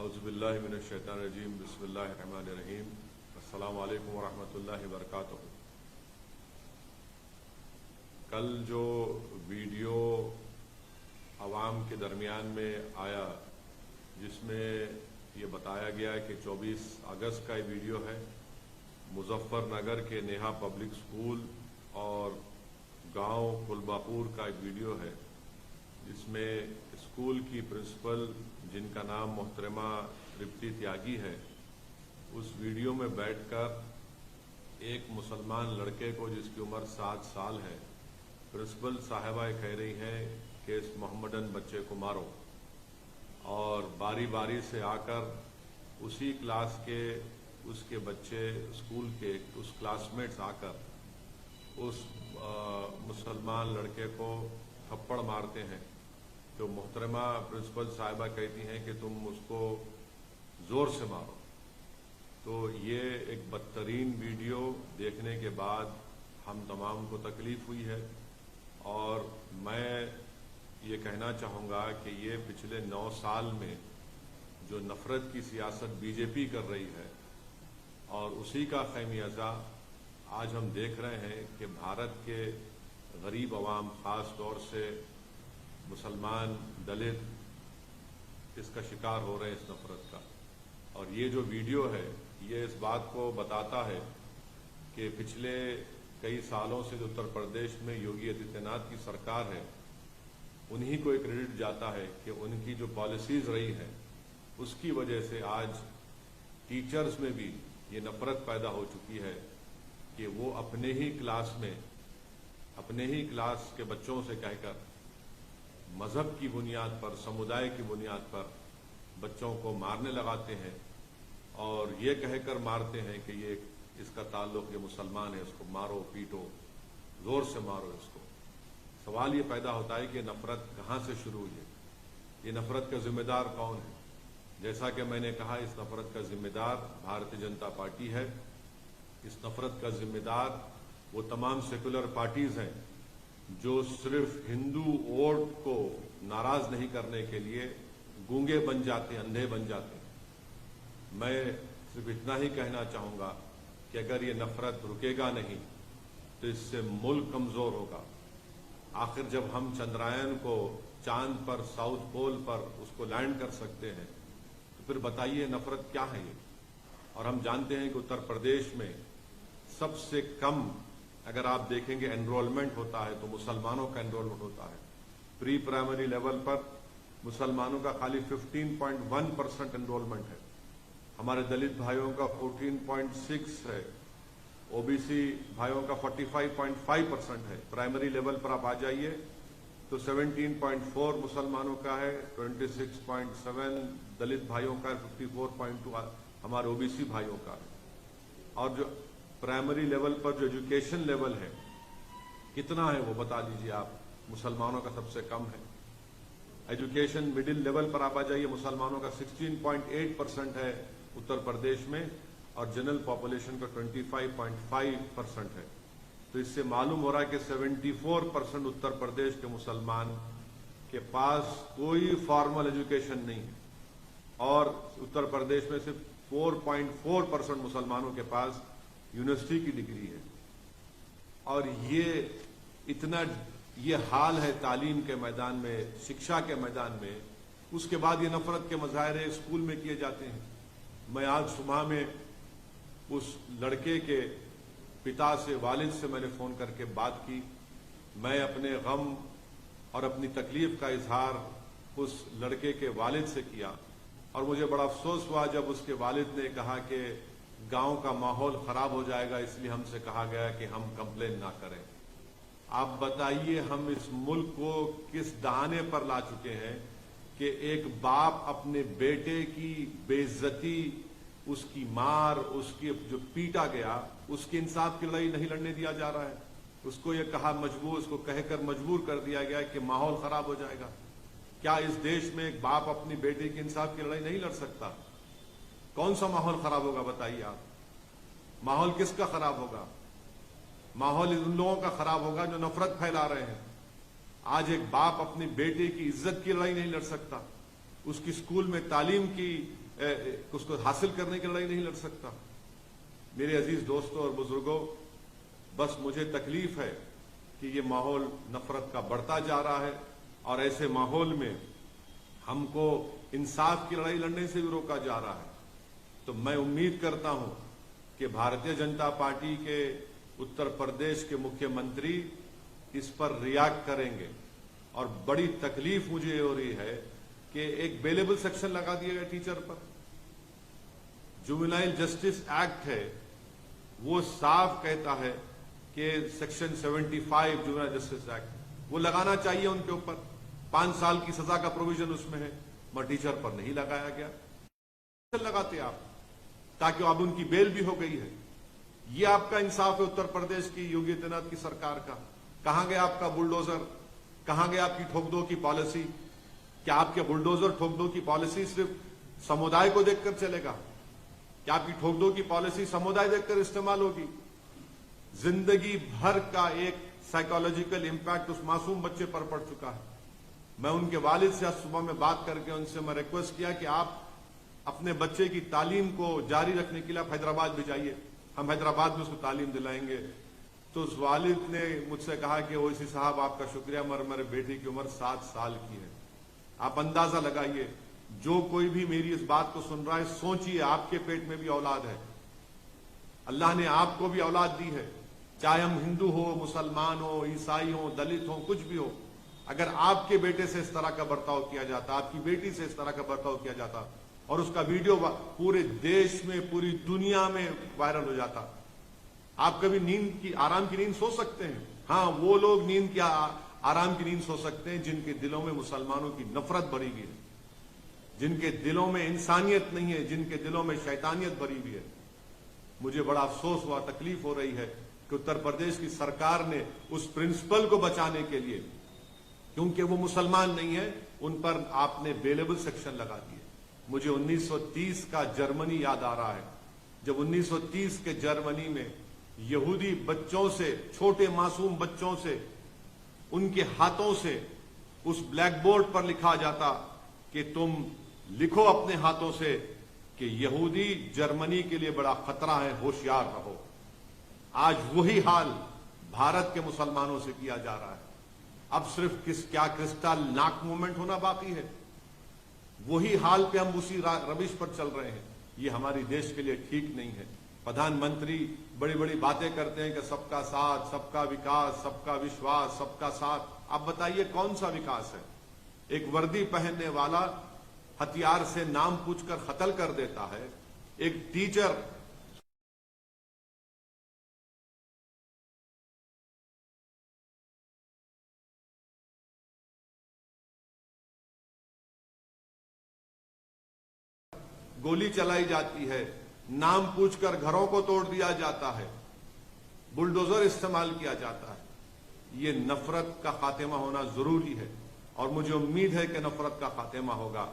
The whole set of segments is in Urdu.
اعوذ باللہ من الشیطان الرجیم بسم اللہ الرحمن الرحیم السلام علیکم ورحمۃ اللہ وبرکاتہ۔ کل جو ویڈیو عوام کے درمیان میں آیا جس میں یہ بتایا گیا کہ 24 اگست کا یہ ویڈیو ہے، مظفر نگر کے نیہا پبلک سکول اور گاؤں کلباپور کا ایک ویڈیو ہے جس میں اسکول کی پرنسپل جن کا نام محترمہ رپتی تیاگی ہے، اس ویڈیو میں بیٹھ کر ایک مسلمان لڑکے کو جس کی عمر 7 سال ہے، پرنسپل صاحبہ کہہ رہی ہیں کہ اس محمدن بچے کو مارو، اور باری باری سے آ کر اسی کلاس کے اس کے بچے اسکول کے اس کلاس میٹس آ کر اس مسلمان لڑکے کو تھپڑ مارتے ہیں۔ تو محترمہ پرنسپل صاحبہ کہتی ہیں کہ تم اس کو زور سے مارو۔ تو یہ ایک بدترین ویڈیو دیکھنے کے بعد ہم تمام کو تکلیف ہوئی ہے، اور میں یہ کہنا چاہوں گا کہ یہ پچھلے 9 سال میں جو نفرت کی سیاست بی جے پی کر رہی ہے، اور اسی کا خمیازہ آج ہم دیکھ رہے ہیں کہ بھارت کے غریب عوام، خاص طور سے مسلمان، دلت اس کا شکار ہو رہے ہیں، اس نفرت کا۔ اور یہ جو ویڈیو ہے یہ اس بات کو بتاتا ہے کہ پچھلے کئی سالوں سے جو اتر پردیش میں یوگی آدتیہ ناتھ کی سرکار ہے، انہی کو ایک کریڈٹ جاتا ہے کہ ان کی جو پالیسیز رہی ہیں اس کی وجہ سے آج ٹیچرز میں بھی یہ نفرت پیدا ہو چکی ہے کہ وہ اپنے ہی کلاس کے بچوں سے کہہ کر مذہب کی بنیاد پر، سمودائے کی بنیاد پر بچوں کو مارنے لگاتے ہیں، اور یہ کہہ کر مارتے ہیں کہ یہ اس کا تعلق یہ مسلمان ہے، اس کو مارو پیٹو، زور سے مارو اس کو۔ سوال یہ پیدا ہوتا ہے کہ نفرت کہاں سے شروع ہوئی ہے، یہ نفرت کا ذمہ دار کون ہے؟ جیسا کہ میں نے کہا، اس نفرت کا ذمہ دار بھارتیہ جنتا پارٹی ہے۔ اس نفرت کا ذمہ دار وہ تمام سیکولر پارٹیز ہیں جو صرف ہندو ووٹ کو ناراض نہیں کرنے کے لیے گونگے بن جاتے ہیں، اندھے بن جاتے ہیں۔ میں صرف اتنا ہی کہنا چاہوں گا کہ اگر یہ نفرت رکے گا نہیں تو اس سے ملک کمزور ہوگا۔ آخر جب ہم چندرائن کو چاند پر، ساؤتھ پول پر اس کو لینڈ کر سکتے ہیں تو پھر بتائیے نفرت کیا ہے یہ؟ اور ہم جانتے ہیں کہ اتر پردیش میں سب سے کم اگر آپ دیکھیں گے انرولمنٹ ہوتا ہے تو مسلمانوں کا انرولمنٹ ہوتا ہے۔ پری پرائمری لیول پر مسلمانوں کا خالی 15.1% انرولمنٹ ہے، ہمارے دلت بھائیوں کا 14.6 ہے، او بی سی بھائیوں کا 45.5% ہے۔ پرائمری لیول پر آپ آ جائیے تو 17.4 مسلمانوں کا ہے، 26.7 دلت بھائیوں کا ہے، 54.2 ہمارے او بی سی بھائیوں کا ہے۔ اور جو پرائمری لیول پر جو ایجوکیشن لیول ہے کتنا ہے وہ بتا دیجیے آپ؟ مسلمانوں کا سب سے کم ہے۔ ایجوکیشن مڈل لیول پر آپ آ جائیے، مسلمانوں کا 16.8% ہے اتر پردیش میں، اور جنرل پاپولیشن کا 25.5% ہے۔ تو اس سے معلوم ہو رہا ہے کہ 74% اتر پردیش کے مسلمان کے پاس کوئی فارمل ایجوکیشن نہیں ہے، اور اتر پردیش میں صرف 4.4% مسلمانوں کے پاس یونیورسٹی کی ڈگری ہے۔ اور یہ حال ہے تعلیم کے میدان میں، شکشا کے میدان میں۔ اس کے بعد یہ نفرت کے مظاہرے اسکول میں کیے جاتے ہیں۔ میں آج صبح میں اس لڑکے کے پتا سے، والد سے میں نے فون کر کے بات کی۔ میں اپنے غم اور اپنی تکلیف کا اظہار اس لڑکے کے والد سے کیا، اور مجھے بڑا افسوس ہوا جب اس کے والد نے کہا کہ گاؤں کا ماحول خراب ہو جائے گا، اس لیے ہم سے کہا گیا کہ ہم کمپلین نہ کریں۔ آپ بتائیے ہم اس ملک کو کس دہانے پر لا چکے ہیں کہ ایک باپ اپنے بیٹے کی بے عزتی، اس کی مار، اس کی جو پیٹا گیا، اس کی انصاف کی لڑائی نہیں لڑنے دیا جا رہا ہے۔ اس کو یہ اس کو کہہ کر مجبور کر دیا گیا کہ ماحول خراب ہو جائے گا۔ کیا اس دیش میں ایک باپ اپنی بیٹے کی انصاف کی لڑائی نہیں لڑ سکتا؟ کون سا ماحول خراب ہوگا بتائیے آپ؟ ماحول کس کا خراب ہوگا؟ ماحول ان لوگوں کا خراب ہوگا جو نفرت پھیلا رہے ہیں۔ آج ایک باپ اپنی بیٹے کی عزت کی لڑائی نہیں لڑ سکتا، اس کی اسکول میں تعلیم کی اس کو حاصل کرنے کی لڑائی نہیں لڑ سکتا؟ میرے عزیز دوستوں اور بزرگوں، بس مجھے تکلیف ہے کہ یہ ماحول نفرت کا بڑھتا جا رہا ہے، اور ایسے ماحول میں ہم کو انصاف کی لڑائی لڑنے سے بھی روکا جا رہا ہے۔ تو میں امید کرتا ہوں کہ بھارتیہ جنتا پارٹی کے اتر پردیش کے مکھیہ منتری اس پر ریاکٹ کریں گے، اور بڑی تکلیف مجھے یہ ہو رہی ہے کہ ایک بیلیبل سیکشن لگا دیا گیا ٹیچر پر۔ جوینائل جسٹس ایکٹ ہے، وہ صاف کہتا ہے کہ سیکشن 75 جوینائل جسٹس ایکٹ وہ لگانا چاہیے ان کے اوپر، 5 سال کی سزا کا پروویژن اس میں ہے، مگر ٹیچر پر نہیں لگایا گیا۔ لگاتے آپ تاکہ اب ان کی بیل بھی ہو گئی ہے۔ یہ آپ کا انصاف ہے اتر پردیش کی یوگی آدتیہ ناتھ کی سرکار کا؟ کہاں گیا آپ کا بلڈوزر؟ کہاں گیا آپ کی ٹھوک دو کی پالیسی؟ کیا آپ کے بلڈوزر ٹھوک دو کی پالیسی صرف سمودائے کو دیکھ کر چلے گا؟ کیا آپ کی ٹھوک دو کی پالیسی سمودائے دیکھ کر استعمال ہوگی؟ زندگی بھر کا ایک سائیکالوجیکل امپیکٹ اس معصوم بچے پر پڑ چکا ہے۔ میں ان کے والد سے آج صبح میں بات کر کے ان سے میں ریکویسٹ کیا کہ آپ اپنے بچے کی تعلیم کو جاری رکھنے کے لیے آپ حیدرآباد بھی جائیے، ہم حیدرآباد میں اس کو تعلیم دلائیں گے۔ تو اس والد نے مجھ سے کہا کہ اویسی صاحب آپ کا شکریہ، مگر میرے بیٹے کی عمر 7 سال کی ہے۔ آپ اندازہ لگائیے، جو کوئی بھی میری اس بات کو سن رہا ہے، سوچئے آپ کے پیٹ میں بھی اولاد ہے، اللہ نے آپ کو بھی اولاد دی ہے، چاہے ہم ہندو ہو، مسلمان ہو، عیسائی ہو، دلت ہو، کچھ بھی ہو۔ اگر آپ کے بیٹے سے اس طرح کا برتاؤ کیا جاتا، آپ کی بیٹی سے اس طرح کا برتاؤ کیا جاتا، اور اس کا ویڈیو پورے دیش میں، پوری دنیا میں وائرل ہو جاتا، آپ کبھی نیند کی، آرام کی نیند سو سکتے ہیں؟ ہاں، وہ لوگ نیند کی، آرام کی نیند سو سکتے ہیں جن کے دلوں میں مسلمانوں کی نفرت بھری ہوئی ہے، جن کے دلوں میں انسانیت نہیں ہے، جن کے دلوں میں شیطانیت بھری ہوئی ہے۔ مجھے بڑا افسوس ہوا، تکلیف ہو رہی ہے کہ اتر پردیش کی سرکار نے اس پرنسپل کو بچانے کے لیے، کیونکہ وہ مسلمان نہیں ہے، ان پر آپ نے بیلیبل سیکشن لگا دیے۔ مجھے 1930 کا جرمنی یاد آ رہا ہے، جب 1930 کے جرمنی میں یہودی بچوں سے، چھوٹے معصوم بچوں سے، ان کے ہاتھوں سے اس بلیک بورڈ پر لکھا جاتا کہ تم لکھو اپنے ہاتھوں سے کہ یہودی جرمنی کے لیے بڑا خطرہ ہے، ہوشیار رہو۔ آج وہی حال بھارت کے مسلمانوں سے کیا جا رہا ہے۔ اب صرف کیا کرسٹل ناک موومنٹ ہونا باقی ہے؟ وہی حال پہ ہم اسی روش پر چل رہے ہیں۔ یہ ہماری دیش کے لیے ٹھیک نہیں ہے۔ پردھان منتری بڑی بڑی باتیں کرتے ہیں کہ سب کا ساتھ، سب کا وکاس، سب کا وشواس، سب کا ساتھ۔ اب بتائیے کون سا وکاس ہے؟ ایک وردی پہننے والا ہتھیار سے نام پوچھ کر قتل کر دیتا ہے، ایک ٹیچر گولی چلائی جاتی ہے، نام پوچھ کر گھروں کو توڑ دیا جاتا ہے، بلڈوزر استعمال کیا جاتا ہے۔ یہ نفرت کا خاتمہ ہونا ضروری ہے، اور مجھے امید ہے کہ نفرت کا خاتمہ ہوگا۔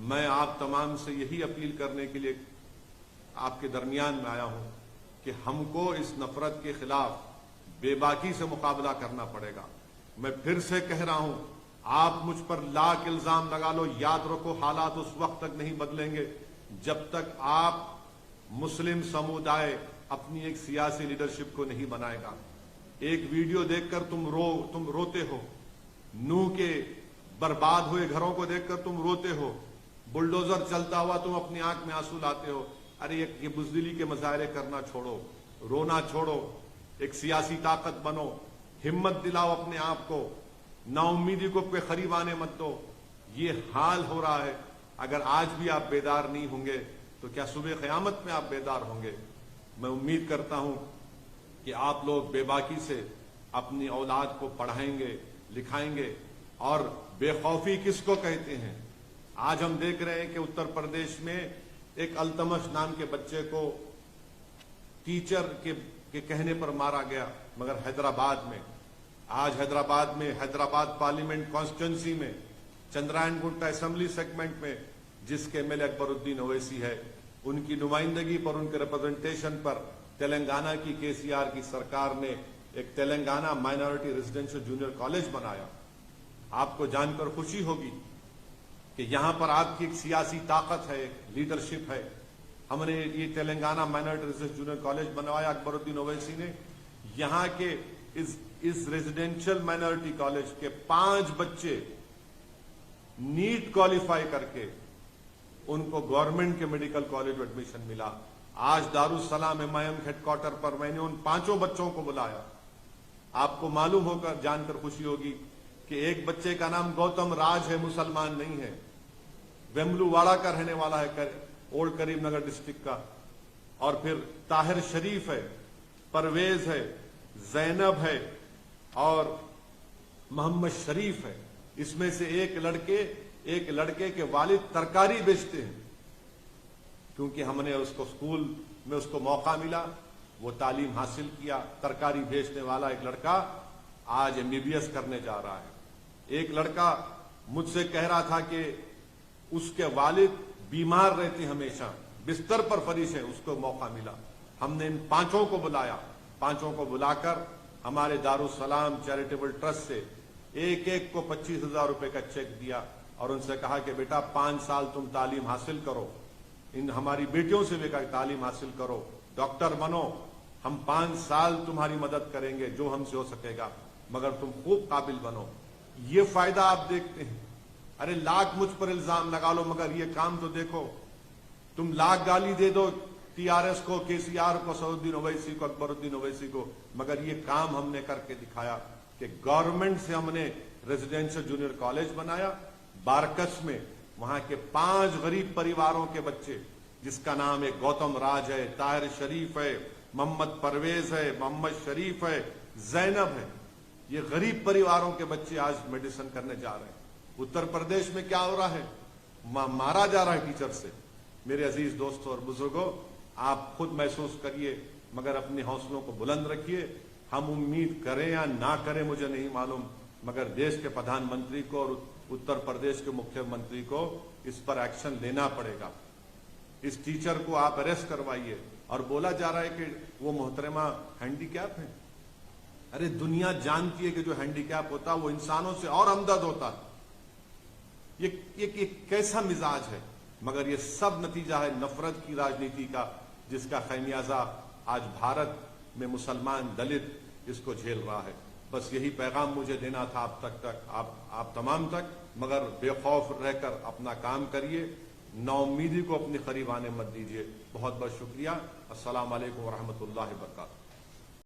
میں آپ تمام سے یہی اپیل کرنے کے لیے آپ کے درمیان میں آیا ہوں کہ ہم کو اس نفرت کے خلاف بے باکی سے مقابلہ کرنا پڑے گا۔ میں پھر سے کہہ رہا ہوں، آپ مجھ پر لاکھ الزام لگا لو، یاد رکھو حالات اس وقت تک نہیں بدلیں گے جب تک آپ مسلم سمودائے اپنی ایک سیاسی لیڈرشپ کو نہیں بنائے گا۔ ایک ویڈیو دیکھ کر تم روتے ہو، نوح کے برباد ہوئے گھروں کو دیکھ کر تم روتے ہو، بلڈوزر چلتا ہوا تم اپنی آنکھ میں آنسو لاتے ہو۔ ارے یہ بزدلی کے مظاہرے کرنا چھوڑو، رونا چھوڑو، ایک سیاسی طاقت بنو، ہمت دلاؤ اپنے آپ کو، نا امیدی کو پہ قریب آنے مت دو۔ یہ حال ہو رہا ہے، اگر آج بھی آپ بیدار نہیں ہوں گے تو کیا صبح قیامت میں آپ بیدار ہوں گے؟ میں امید کرتا ہوں کہ آپ لوگ بے باکی سے اپنی اولاد کو پڑھائیں گے، لکھائیں گے۔ اور بے خوفی کس کو کہتے ہیں؟ آج ہم دیکھ رہے ہیں کہ اتر پردیش میں ایک التمش نام کے بچے کو ٹیچر کے کہنے پر مارا گیا، مگر حیدرآباد میں، آج حیدرآباد میں، حیدرآباد پارلیمنٹ کانسٹیچوئنسی میں، چندرائن گنٹا اسمبلی سیگمنٹ میں جس کے ایم ایل اے اکبر الدین اویسی ہے، ان کی نمائندگی پر، ان کے ریپرزنٹیشن پر تلنگانہ کی KCR کی سرکار نے ایک Telangana minority residential junior college بنایا۔ آپ کو جان کر خوشی ہوگی کہ یہاں پر آپ کی ایک سیاسی طاقت ہے، ایک لیڈرشپ ہے. ہم نے یہ Telangana minority research junior college بنوایا اکبر الدین اویسی نے. یہاں کے اس ریزیڈینشل مائنرٹی کالج کے 5 بچے نیٹ کوالیفائی کر کے ان کو گورنمنٹ کے میڈیکل کالج میں ایڈمیشن ملا. آج دارالسلام MIM ہیڈ کوارٹر پر میں نے ان 5 بچوں کو بلایا. آپ کو معلوم ہو کر جان کر خوشی ہوگی کہ ایک بچے کا نام گوتم راج ہے، مسلمان نہیں ہے، ویملو واڑہ کا رہنے والا ہے، اولڈ کریم نگر ڈسٹرکٹ کا. اور پھر طاہر شریف ہے، پرویز ہے، زینب ہے اور محمد شریف ہے. اس میں سے ایک لڑکے کے والد ترکاری بیچتے ہیں. کیونکہ ہم نے اس کو اسکول میں اس کو موقع ملا، وہ تعلیم حاصل کیا. ترکاری بیچنے والا ایک لڑکا آج MBBS کرنے جا رہا ہے. ایک لڑکا مجھ سے کہہ رہا تھا کہ اس کے والد بیمار رہتے ہمیشہ، بستر پر فریش ہیں، اس کو موقع ملا. ہم نے ان 5 کو بلایا. 5 کو بلا کر ہمارے دارالسلام چیریٹیبل ٹرسٹ سے ایک کو 25,000 روپے کا چیک دیا اور ان سے کہا کہ بیٹا 5 سال تم تعلیم حاصل کرو، ان ہماری بیٹیوں سے بھی کہا تعلیم حاصل کرو، ڈاکٹر بنو، ہم 5 سال تمہاری مدد کریں گے جو ہم سے ہو سکے گا، مگر تم خوب قابل بنو. یہ فائدہ آپ دیکھتے ہیں. ارے لاکھ مجھ پر الزام لگا لو مگر یہ کام تو دیکھو. تم لاکھ گالی دے دو TRS کو، KCR کو، سعود الدین اویسی کو، اکبر الدین اویسی کو، مگر یہ کام ہم نے کر کے دکھایا کہ گورنمنٹ سے ہم نے ریزیڈینشل جونیئر کالج بنایا بارکس میں. وہاں کے 5 غریب پریواروں کے بچے جس کا نام ہے گوتم راج ہے، طاہر شریف ہے، محمد پرویز ہے، محمد شریف ہے، زینب ہے. یہ غریب پریواروں کے بچے آج میڈیسن کرنے جا رہے ہیں. اتر پردیش میں کیا ہو رہا ہے؟ مارا جا رہا ہے ٹیچر سے. میرے عزیز دوستوں اور بزرگوں، آپ خود محسوس کریے مگر اپنے حوصلوں کو بلند رکھیے. ہم امید کریں یا نہ کریں مجھے نہیں معلوم، مگر دیش کے پردھان منتری کو اور اتر پردیش کے مکھیہ منتری کو اس پر ایکشن لینا پڑے گا. اس ٹیچر کو آپ اریسٹ کروائیے. اور بولا جا رہا ہے کہ وہ محترمہ ہینڈی کیپ ہیں. ارے دنیا جانتی ہے کہ جو ہینڈی کیپ ہوتا وہ انسانوں سے اور ہمدرد ہوتا. یہ کیسا مزاج ہے؟ مگر یہ سب نتیجہ ہے نفرت کی راجنیتی کا، جس کا خمیازہ آج بھارت میں مسلمان دلت اس کو جھیل رہا ہے. بس یہی پیغام مجھے دینا تھا آپ تمام تک. مگر بے خوف رہ کر اپنا کام کریے، نا امیدی کو اپنی قریب آنے مت دیجیے. بہت بہت شکریہ. السلام علیکم ورحمۃ اللہ وبرکاتہ.